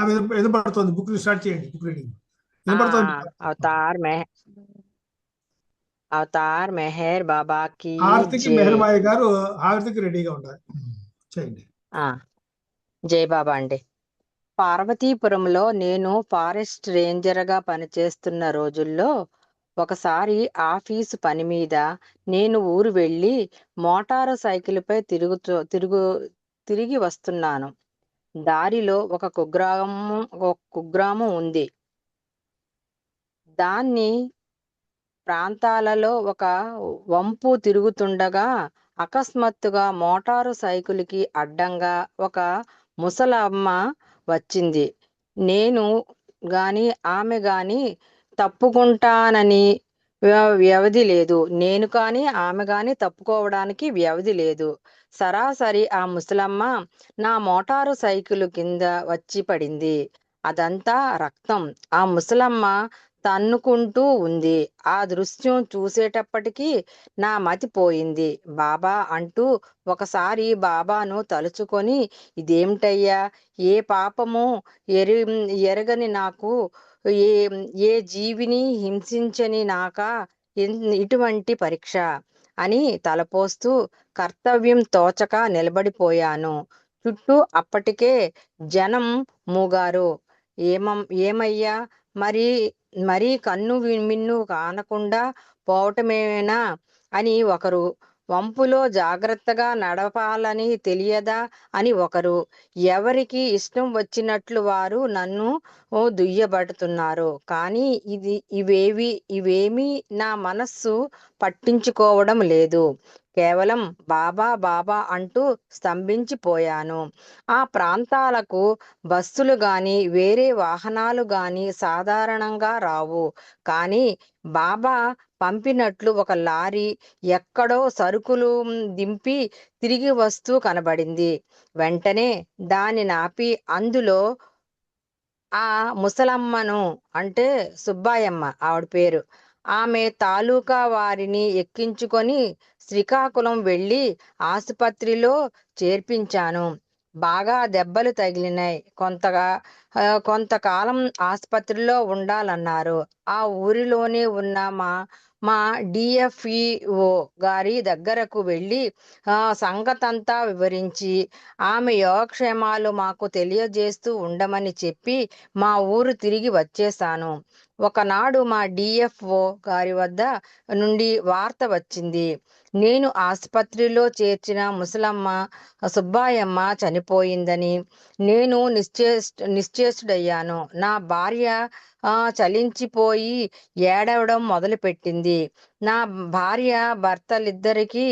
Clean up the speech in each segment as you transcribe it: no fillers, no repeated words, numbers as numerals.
వినపడుతుంది. Book start చేయండి. Book reading ఆ వినపడుతుంది. అవతార్ మెహర్ బాబా की హారతికి జై. మెహర్బాయి గారు హారతికి రెడీగా ఉండాలి. చేయండి. ఆ జై బాబా అండి. పార్వతీపురంలో నేను ఫారెస్ట్ రేంజర్గా పనిచేస్తున్న రోజుల్లో ఒకసారి ఆఫీసు పని మీద నేను ఊరు వెళ్ళి మోటారు సైకిల్పై తిరిగి వస్తున్నాను. దారిలో ఒక కుగ్రామం ఉంది. దాన్ని ప్రాంతాలలో ఒక వంపు తిరుగుతుండగా అకస్మాత్తుగా మోటారు సైకిల్కి అడ్డంగా ఒక ముసలమ్మ వచ్చింది. నేను గాని ఆమె గాని తప్పుకుంటానని వ్యవధి లేదు. నేను కానీ ఆమె గాని తప్పుకోవడానికి వ్యవధి లేదు. సరాసరి ఆ ముసలమ్మ నా మోటారు సైకిల్ కింద వచ్చి పడింది. అదంతా రక్తం. ఆ ముసలమ్మ తన్నుకుంటూ ఉంది. ఆ దృశ్యం చూసేటప్పటికీ నా మతి పోయింది. బాబా అంటూ ఒకసారి బాబాను తలుచుకొని, ఇదేమిటయ్యా, ఏ పాపము ఎరగని నాకు, ఏ ఏ జీవిని హింసించని నాకా ఇటువంటి పరీక్ష అని తలపోస్తూ కర్తవ్యం తోచక నిలబడిపోయాను. చుట్టూ అప్పటికే జనం మూగారు. ఏమయ్యా, మరి మరీ కన్ను మిన్ను కానకుండా పోవటమేనా అని ఒకరు, వంపులో జాగ్రత్తగా నడపాలని తెలియదా అని ఒకరు, ఎవరికి ఇష్టం వచ్చినట్లు వారు నన్ను దుయ్యబడుతున్నారు. కానీ ఇవేమీ నా మనస్సు పట్టించుకోవడం లేదు. కేవలం బాబా బాబా అంటూ స్తంభించిపోయాను. ఆ ప్రాంతాలకు బస్సులు గాని వేరే వాహనాలు గాని సాధారణంగా రావు. కానీ బాబా పంపినట్లు ఒక లారీ ఎక్కడో సరుకులు దింపి తిరిగి వస్తూ కనబడింది. వెంటనే దాన్ని నాపి అందులో ఆ ముసలమ్మను, అంటే సుబ్బాయమ్మ ఆవిడ పేరు, ఆమె తాలూకా వారిని ఎక్కించుకొని శ్రీకాకుళం వెళ్ళి ఆసుపత్రిలో చేర్పించాను. బాగా దెబ్బలు తగిలినాయి. కొంతకాలం ఆసుపత్రిలో ఉండాలన్నారు. ఆ ఊరిలోనే ఉన్న మా డిఎఫ్ఈఓ గారి దగ్గరకు వెళ్ళి సంగతంతా వివరించి ఆమె యోగక్షేమాలు మాకు తెలియజేస్తూ ఉండమని చెప్పి మా ఊరు తిరిగి వచ్చేశాను. ఒకనాడు మా డిఎఫ్ఓ గారి వద్ద నుండి వార్త వచ్చింది. నేను ఆసుపత్రిలో చేర్చిన ముసలమ్మ సుబ్బాయమ్మ చనిపోయిందని. నేను నిశ్చేష్టుడయ్యాను. నా భార్య చలించిపోయి ఏడవడం మొదలుపెట్టింది. నా భార్య భర్తలిద్దరికీ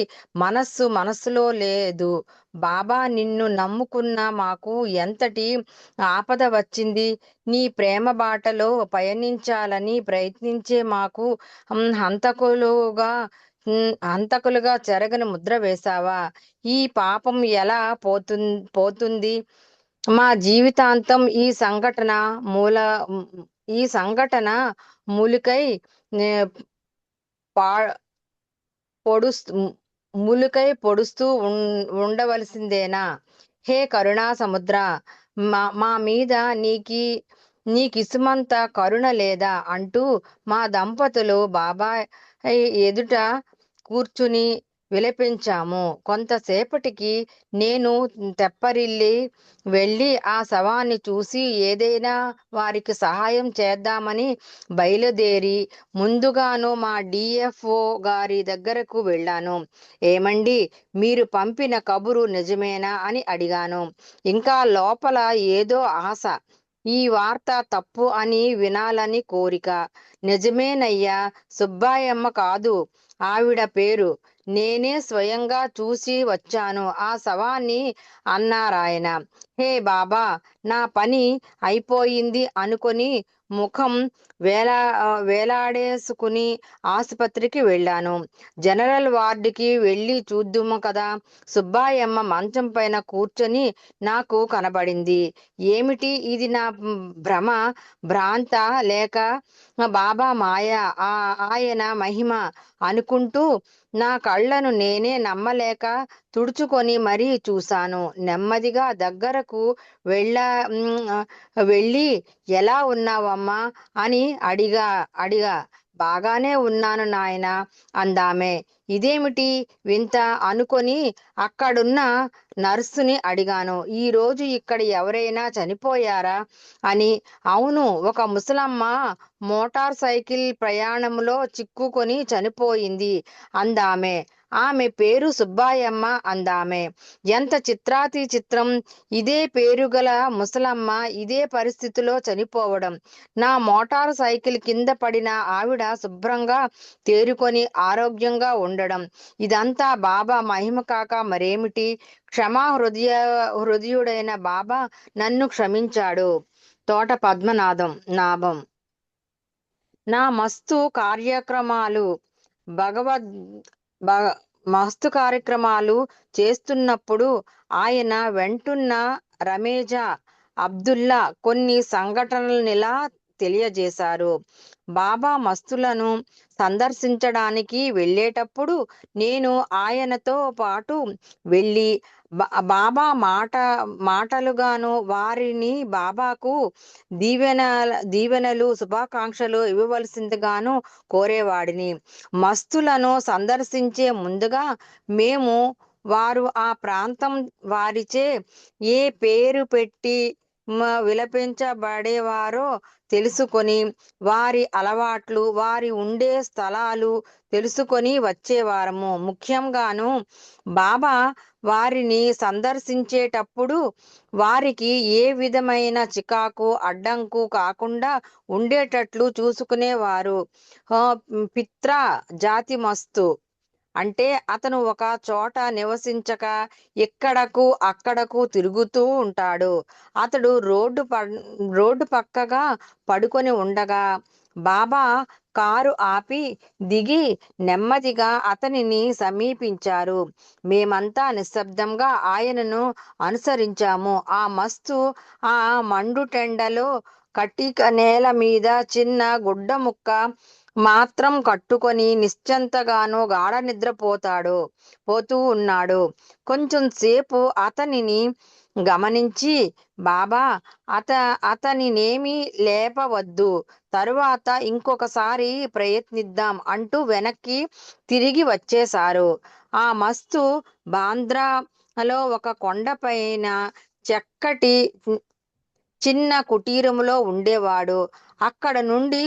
మనస్సులో లేదు. బాబా, నిన్ను నమ్ముకున్న మాకు ఎంతటి ఆపద వచ్చింది. నీ ప్రేమ బాటలో పయనించాలని ప్రయత్నించే మాకు హంతకులుగా చెరగని ముద్ర వేశావా? ఈ పాపం ఎలా పోతుంది? మా జీవితాంతం ఈ సంఘటన మూలికై పొడుస్తూ ఉండవలసిందేనా? హే కరుణా సముద్ర, మా మీద నీకిసుమంత కరుణ లేదా అంటూ మా దంపతులు బాబా ఎదుట కూర్చుని విలపించాము. కొంతసేపటికి నేను తెప్పరిల్లి వెళ్ళి ఆ శవాన్ని చూసి ఏదైనా వారికి సహాయం చేద్దామని బయలుదేరి ముందుగాను మా డిఎఫ్ఓ గారి దగ్గరకు వెళ్ళాను. ఏమండి, మీరు పంపిన కబురు నిజమేనా అని అడిగాను. ఇంకా లోపల ఏదో ఆశ. ఈ వార్త తప్పు అని వినాలని కోరిక. నిజమేనయ్యా, సుబ్బాయమ్మ కాదు ఆవిడ పేరు. నేనే స్వయంగా చూసి వచ్చాను ఆ శవాన్ని అన్నారాయన. హే బాబా, నా పని అయిపోయింది అనుకొని ముఖం వేలాడేసుకుని ఆసుపత్రికి వెళ్ళాను. జనరల్ వార్డుకి వెళ్ళి చూద్దుము కదా. సుబ్బాయమ్మ మంచం పైన కూర్చొని నాకు కనబడింది. ఏమిటి ఇది, నా భ్రాంత లేక బాబా మాయ, ఆయన మహిమ అనుకుంటూ నా కళ్ళను నేనే నమ్మలేక తుడుచుకొని మరీ చూశాను. నెమ్మదిగా దగ్గరకు వద్దకు వెళ్ళ వెళ్ళి ఎలా ఉన్నావమ్మా అని అడిగా. బాగానే ఉన్నాను నాయనా అందామె. ఇదేమిటి వింత అనుకొని అక్కడున్న నర్సుని అడిగాను. ఈ రోజు ఇక్కడ ఎవరైనా చనిపోయారా అని. అవును, ఒక ముసలమ్మ మోటార్ సైకిల్ ప్రయాణంలో చిక్కుకొని చనిపోయింది అందామె. ఆమె పేరు సుబ్బాయమ్మ అందామె. ఎంత చిత్రాతి చిత్రం! ఇదే పేరుగల ముసలమ్మ ఇదే పరిస్థితిలో చనిపోవడం. నా మోటార్ సైకిల్ కింద పడిన ఆవిడ శుభ్రంగా తేరుకొని ఆరోగ్యంగా ఉండడం. ఇదంతా బాబా మహిమ కాక మరేమిటి? హృదయుడైన బాబా నన్ను క్షమించాడు. తోట నాభం. నా మస్తు కార్యక్రమాలు భగవద్ భ- మస్తు కార్యక్రమాలు చేస్తున్నప్పుడు ఆయన వెంటున్న రమేజా అబ్దుల్లా కొన్ని సంఘటనలనిలా తెలియజేశారు. బాబా మస్తులను సందర్శించడానికి వెళ్ళేటప్పుడు నేను ఆయనతో పాటు వెళ్ళి బాబా మాటలుగాను వారిని బాబాకు దీవెనలు శుభాకాంక్షలు ఇవ్వవలసిందిగాను కోరేవాడిని. మస్తులను సందర్శించే ముందుగా మేము వారు ఆ ప్రాంతం వారిచే ఏ పేరు పెట్టి విలపించబడేవారో తెలుసుకొని వారి అలవాట్లు వారి ఉండే స్థలాలు తెలుసుకొని వచ్చేవారము. ముఖ్యంగాను బాబా వారిని సందర్శించేటప్పుడు వారికి ఏ విధమైన చికాకు అడ్డంకు కాకుండా ఉండేటట్లు చూసుకునేవారు. పిత్ర జాతి మస్తు అంటే అతను ఒక చోట నివసించక ఎక్కడకు అక్కడకు తిరుగుతూ ఉంటాడు. అతడు రోడ్డు పక్కగా పడుకొని ఉండగా బాబా కారు ఆపి దిగి నెమ్మదిగా అతనిని సమీపించారు. మేమంతా నిశ్శబ్దంగా ఆయనను అనుసరించాము. ఆ మస్తు ఆ మండుటెండలో కటిక నేల మీద చిన్న గుడ్డ ముక్క మాత్రం కట్టుకొని నిశ్చంతగాను గాఢ పోతూ ఉన్నాడు. కొంచెం సేపు అతనిని గమనించి బాబా అతనినేమి లేపవద్దు, తరువాత ఇంకొకసారి ప్రయత్నిద్దాం అంటూ వెనక్కి తిరిగి వచ్చేశారు. ఆ మస్తు బాంద్రాలో ఒక కొండపైన చక్కటి చిన్న కుటీరంలో ఉండేవాడు. అక్కడ నుండి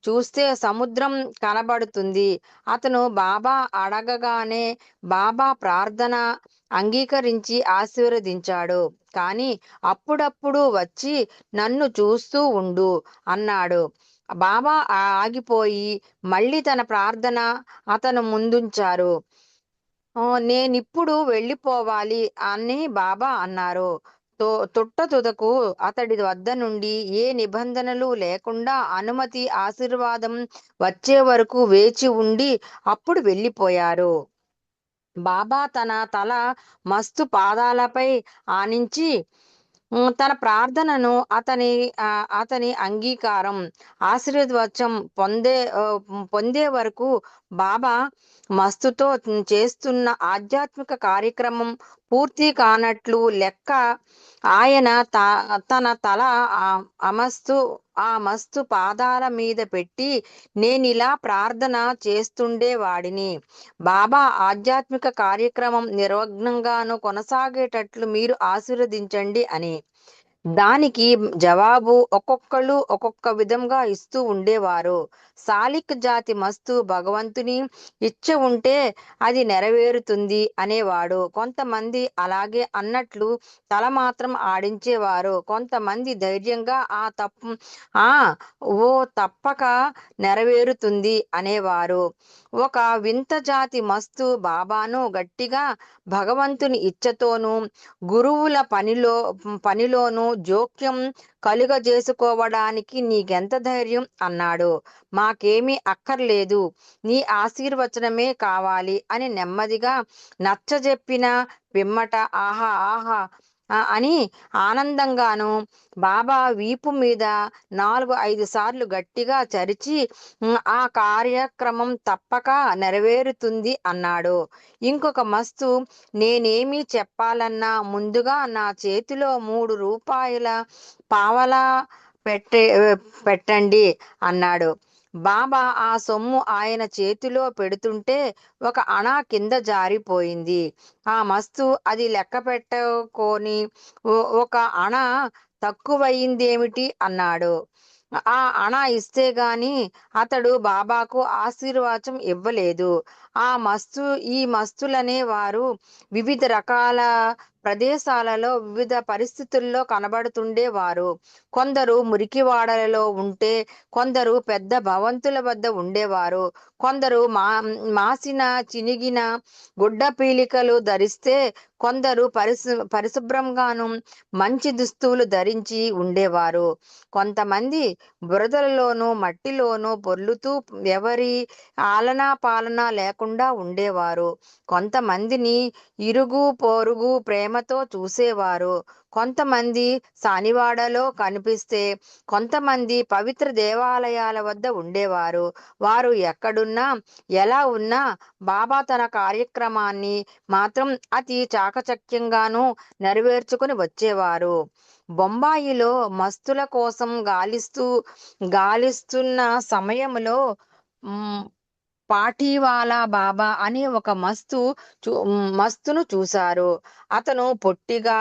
చూస్తే సముద్రం కనబడుతుంది. అతను బాబా అడగగానే బాబా ప్రార్థన అంగీకరించి ఆశీర్వదించాడు. కానీ అప్పుడప్పుడు వచ్చి నన్ను చూస్తూ ఉండు అన్నాడు. బాబా ఆగిపోయి మళ్ళీ తన ప్రార్థన అతను ముందుంచారు. నేనిప్పుడు వెళ్ళిపోవాలి అని బాబా అన్నారు. తుదకు అతడి వద్ద నుండి ఏ నిబంధనలు లేకుండా అనుమతి ఆశీర్వాదం వచ్చే వరకు వేచి ఉండి అప్పుడు వెళ్ళిపోయారు. బాబా తన తల మస్తు పాదాలపై ఆనించి తన ప్రార్థనను అతని అంగీకారం ఆశీర్వచం పొందే వరకు బాబా మస్తుతో చేస్తున్న ఆధ్యాత్మిక కార్యక్రమం పూర్తి కానట్లు లెక్క. ఆయన తన తల ఆ మస్తు పాదాల మీద పెట్టి నేనిలా ప్రార్థన చేస్తుండేవాడిని. బాబా ఆధ్యాత్మిక కార్యక్రమం నిర్విఘ్నంగాను కొనసాగేటట్లు మీరు ఆశీర్వదించండి అని. దానికి జవాబు ఒక్కొక్కళ్ళు ఒక్కొక్క విధంగా ఇస్తూ ఉండేవారు. సాలిక్ జాతి మస్తు భగవంతుని ఇచ్చ ఉంటే అది నెరవేరుతుంది అనేవాడు. కొంతమంది అలాగే అన్నట్లు తల మాత్రం ఆడించేవారు. కొంతమంది ధైర్యంగా ఓ తప్పక నెరవేరుతుంది అనేవారు. ఒక వింత జాతి మస్తు బాబాను గట్టిగా భగవంతుని ఇచ్చతోనూ గురువుల పనిలోనూ జోక్యం కలుగజేసుకోవడానికి నీకెంత ధైర్యం అన్నాడు. మాకేమీ అక్కర్లేదు, నీ ఆశీర్వచనమే కావాలి అని నెమ్మదిగా నచ్చజెప్పిన పిమ్మట ఆహా అని ఆనందంగాను బాబా వీపు మీద 4-5 సార్లు గట్టిగా చరిచి ఆ కార్యక్రమం తప్పక నెరవేరుతుంది అన్నాడు. ఇంకొక మస్తు నేనేమి చెప్పాలన్నా ముందుగా నా చేతిలో 3 రూపాయల పావలా పెట్టే పెట్టండి అన్నాడు. బాబా ఆ సొమ్ము ఆయన చేతిలో పెడుతుంటే ఒక అణా కింద జారిపోయింది. ఆ మస్తు అది లెక్క పెట్టుకొని ఒక అణ తక్కువయిందేమిటి అన్నాడు. ఆ అణ ఇస్తే గాని అతడు బాబాకు ఆశీర్వాదం ఇవ్వలేదు. ఈ మస్తులనే వారు వివిధ రకాల ప్రదేశాలలో వివిధ పరిస్థితుల్లో కనబడుతుండేవారు. కొందరు మురికివాడలలో ఉంటే, కొందరు పెద్ద భవంతుల వద్ద ఉండేవారు. కొందరు మాసిన చినిగిన గుడ్డ పీలికలు ధరిస్తే, కొందరు పరిశుభ్రంగాను మంచి దుస్తువులు ధరించి ఉండేవారు. కొంతమంది బురదలలోనూ మట్టిలోనూ పొర్లుతూ ఎవరి ఆలనా పాలనా లేకుండా ఉండేవారు. కొంతమందిని ఇరుగు పొరుగు ప్రేమతో చూసేవారు. కొంతమంది సానివాడలో కనిపిస్తే, కొంతమంది పవిత్ర దేవాలయాల వద్ద ఉండేవారు. వారు ఎక్కడున్నా ఎలా ఉన్నా బాబా తన కార్యక్రమాన్ని మాత్రం అతి చాకచక్యంగానూ నెరవేర్చుకుని వచ్చేవారు. బొంబాయిలో మస్తుల కోసం గాలిస్తున్న సమయంలో పాటివాలా బాబా అనే ఒక మస్తును చూశారు. అతను పొట్టిగా,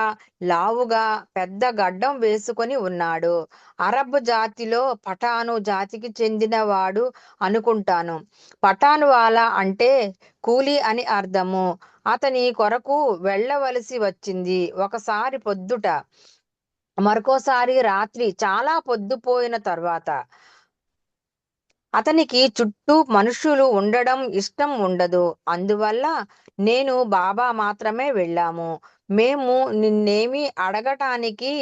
లావుగా, పెద్ద గడ్డం వేసుకొని ఉన్నాడు. అరబ్ జాతిలో పఠాను జాతికి చెందినవాడు అనుకుంటాను. పఠాను వాలా అంటే కూలీ అని అర్థము. అతని కొరకు వెళ్ళవలసి వచ్చింది. ఒకసారి పొద్దుట, మరొకసారి రాత్రి, చాలా పొద్దుపోయిన తర్వాత. అతనికి చుట్టూ మనుషులు ఉండడం ఇష్టం ఉండదు. అందువల్ల నేను బాబా మాత్రమే వెళ్ళాము. మేము నిన్నేమీ అడగటానికి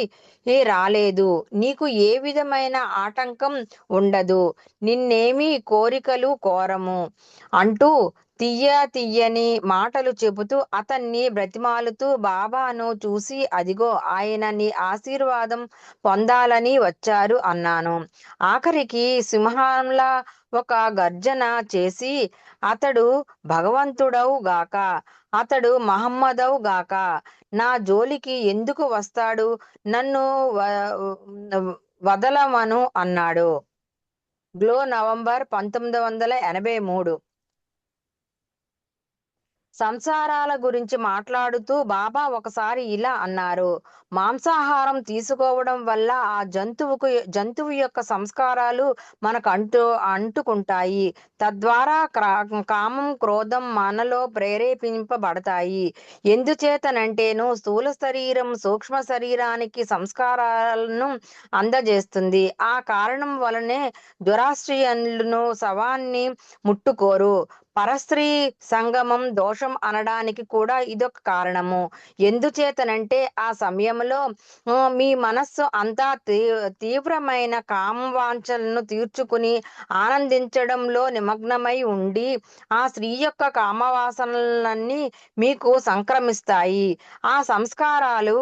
రాలేదు. నీకు ఏ విధమైన ఆటంకం ఉండదు. నిన్నేమీ కోరికలు కోరము అంటూ తీయని మాటలు చెబుతూ అతన్ని బ్రతిమాలుతూ బాబాను చూసి, అదిగో ఆయన నీ ఆశీర్వాదం పొందాలని వచ్చారు అన్నాను. ఆఖరికి సింహంలా ఒక గర్జన చేసి, అతడు భగవంతుడవు గాక, అతడు మహమ్మదవు గాక, నా జోలికి ఎందుకు వస్తాడు, నన్ను వదలమను అన్నాడు. Glow, November 1983. సంసారాల గురించి మాట్లాడుతూ బాబా ఒకసారి ఇలా అన్నారు. మాంసాహారం తీసుకోవడం వల్ల ఆ జంతువు యొక్క సంస్కారాలు మనకు అంటుకుంటాయి. తద్వారా కామం, క్రోధం మనలో ప్రేరేపింపబడతాయి. ఎందుచేతనంటేను స్థూల శరీరం సూక్ష్మ శరీరానికి సంస్కారాలను అందజేస్తుంది. ఆ కారణం వలనే దురాశ్రయులను శవాన్ని ముట్టుకోరు. పరస్త్రీ సంగమం దోషం అనడానికి కూడా ఇదొక కారణము. ఎందుచేతనంటే ఆ సమయంలో మీ మనస్సు అంతా తీవ్రమైన కామవాంఛలను తీర్చుకుని ఆనందించడంలో నిమగ్నమై ఉండి, ఆ స్త్రీ యొక్క కామవాసనలన్నీ మీకు సంక్రమిస్తాయి. ఆ సంస్కారాలు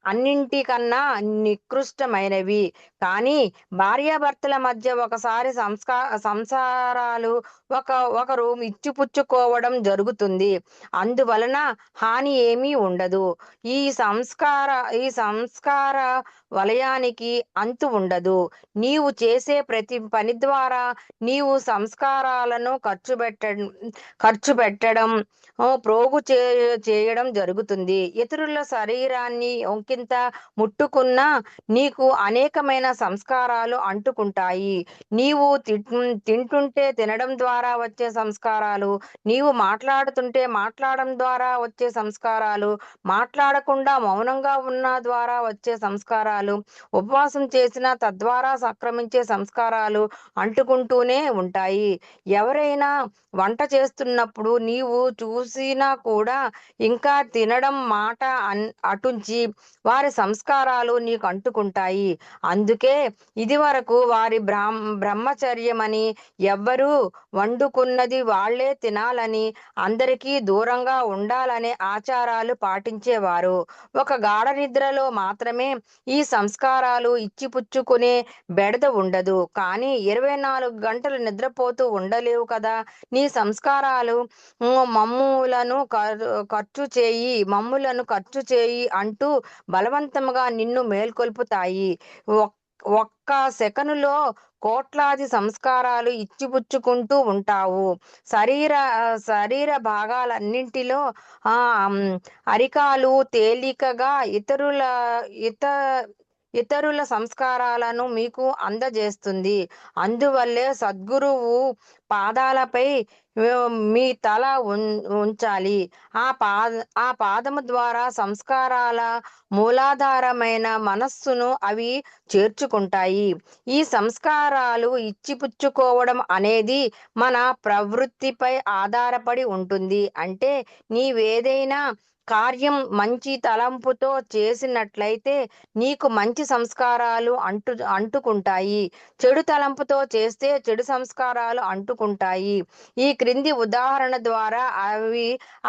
అన్నింటికన్నా నికృష్టమైనవి. కానీ భార్యాభర్తల మధ్య ఒకసారి సంసారాలు ఒకరు ఇచ్చిపుచ్చుకోవడం జరుగుతుంది. అందువలన హాని ఏమీ ఉండదు. ఈ సంస్కార వలయానికి అంతు ఉండదు. నీవు చేసే ప్రతి పని ద్వారా నీవు సంస్కారాలను ఖర్చు పెట్టడం, ప్రోగు చేయడం జరుగుతుంది. ఇతరుల శరీరాన్ని ఒకంత ముట్టుకున్నా నీకు అనేకమైన సంస్కారాలు అంటుకుంటాయి. నీవు తింటుంటే తినడం ద్వారా వచ్చే సంస్కారాలు, నీవు మాట్లాడుతుంటే మాట్లాడడం ద్వారా వచ్చే సంస్కారాలు, మాట్లాడకుండా మౌనంగా ఉన్న ద్వారా వచ్చే సంస్కారాలు, ఉపవాసం చేసిన తద్వారా సంక్రమించే సంస్కారాలు అంటుకుంటూనే ఉంటాయి. ఎవరైనా వంట చేస్తున్నప్పుడు నీవు చూసినా కూడా ఇంకా తినడం మాట అటుంచి వారి సంస్కారాలు నీకు అంటుకుంటాయి. అందుకే ఇదివరకు వారి బ్రహ్మచర్యమని ఎవ్వరూ వండుకున్నది వాళ్ళ వాళ్లే తినాలని, అందరికీ దూరంగా ఉండాలనే ఆచారాలు పాటించేవారు. ఒక గాఢ నిద్రలో మాత్రమే ఈ సంస్కారాలు ఇచ్చిపుచ్చుకునే బెడద ఉండదు. కానీ 24 గంటలు నిద్రపోతూ ఉండలేవు కదా. నీ సంస్కారాలు మమ్ములను ఖర్చు చేయి అంటూ బలవంతముగా నిన్ను మేల్కొల్పుతాయి. ఒక్క సెకనులో కోట్లాది సంస్కారాలు ఇచ్చిపుచ్చుకుంటూ ఉంటావు. శరీర భాగాలన్నింటిలో ఆ అరికాలు తేలికగా ఇతరుల సంస్కారాలను మీకు అందజేస్తుంది. అందువల్లే సద్గురువు పాదాలపై మీ తల ఉంచాలి. ఆ పాదము ద్వారా సంస్కారాల మూలాధారమైన మనస్సును అవి చేర్చుకుంటాయి. ఈ సంస్కారాలు ఇచ్చిపుచ్చుకోవడం అనేది మన ప్రవృత్తిపై ఆధారపడి ఉంటుంది. అంటే నీవేదైనా కార్యం మంచి తలంపుతో చేసినట్లయితే నీకు మంచి సంస్కారాలు అంటుకుంటాయి. చెడు తలంపుతో చేస్తే చెడు సంస్కారాలు అంటుకుంటాయి. ఈ క్రింది ఉదాహరణ ద్వారా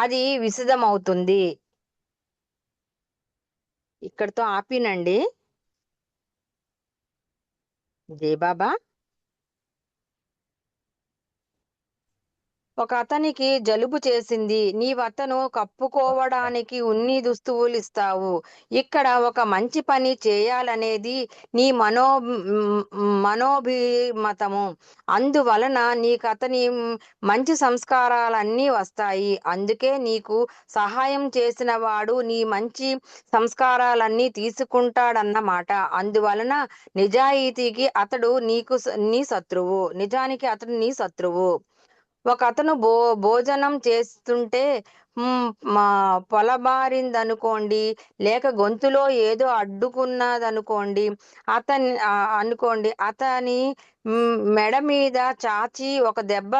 అది విశదమవుతుంది. ఇక్కడితో ఆపినండి. జై బాబా. ఒక అతనికి జలుబు చేసింది. నీవతను కప్పుకోవడానికి ఉన్ని దుస్తువులు ఇస్తావు. ఇక్కడ ఒక మంచి పని చేయాలనేది నీ మనోభిమతము. అందువలన నీకతని మంచి సంస్కారాలన్నీ వస్తాయి. అందుకే నీకు సహాయం చేసిన వాడు నీ మంచి సంస్కారాలన్నీ తీసుకుంటాడన్నమాట. అందువలన నిజానికి అతడు నీ శత్రువు. ఒక అతను భోజనం చేస్తుంటే పొలబారిందనుకోండి, లేక గొంతులో ఏదో అడ్డుకున్నదనుకోండి, అతని మెడ మీద చాచి ఒక దెబ్బ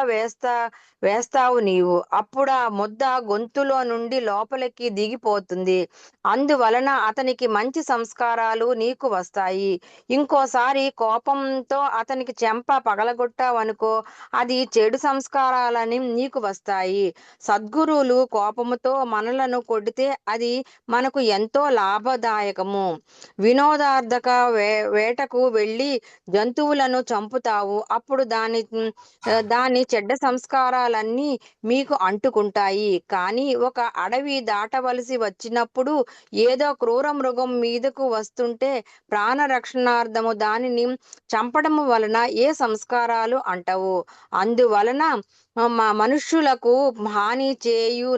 వేస్తావు నీవు. అప్పుడు ఆ ముద్ద గొంతులో నుండి లోపలికి దిగిపోతుంది. అందువలన అతనికి మంచి సంస్కారాలు నీకు వస్తాయి. ఇంకోసారి కోపంతో అతనికి చెంప పగలగొట్టావనుకో, అది చెడు సంస్కారాలని నీకు వస్తాయి. సద్గురువులు కోపముతో మనలను కొడితే అది మనకు ఎంతో లాభదాయకము. వినోదార్థక వేటకు వెళ్ళి జంతువులను చంపుతావు. అప్పుడు దాని చెడ్డ సంస్కారాలన్నీ మీకు అంటుకుంటాయి. కానీ ఒక అడవి దాటవలసి వచ్చినప్పుడు ఏదో క్రూర మృగం మీదకు వస్తుంటే ప్రాణరక్షణార్థము దానిని చంపడం వలన ఏ సంస్కారాలు అంటవు. అందువలన మనుష్యులకు హాని చేయు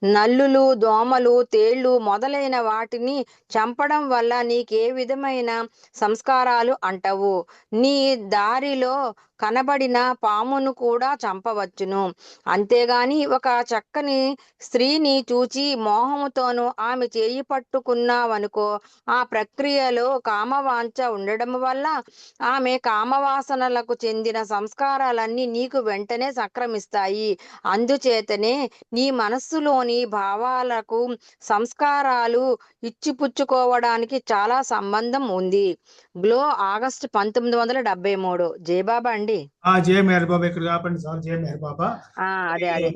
నల్లులు, దోమలు, తేళ్లు మొదలైన వాటిని చంపడం వల్ల నీకే విధమైన సంస్కారాలు అంటవు. నీ దారిలో కనబడిన పామును కూడా చంపవచ్చును. అంతేగాని ఒక చక్కని స్త్రీని చూచి మోహముతోనూ ఆమె చేయి పట్టుకున్నావనుకో, ఆ ప్రక్రియలో కామవాంఛ ఉండడం వల్ల ఆమె కామవాసనలకు చెందిన సంస్కారాలన్నీ నీకు వెంటనే సంక్రమిస్తాయి. అందుచేతనే నీ మనస్సులోని భావాలకు సంస్కారాలు ఇచ్చిపుచ్చుకోవడానికి చాలా సంబంధం ఉంది. Glow, August 1973. జయబాబా అండి. జయ మెహర్ బాబా. ఇక్కడ కాపండి సార్. జయ మెహర్ బాబా. అదే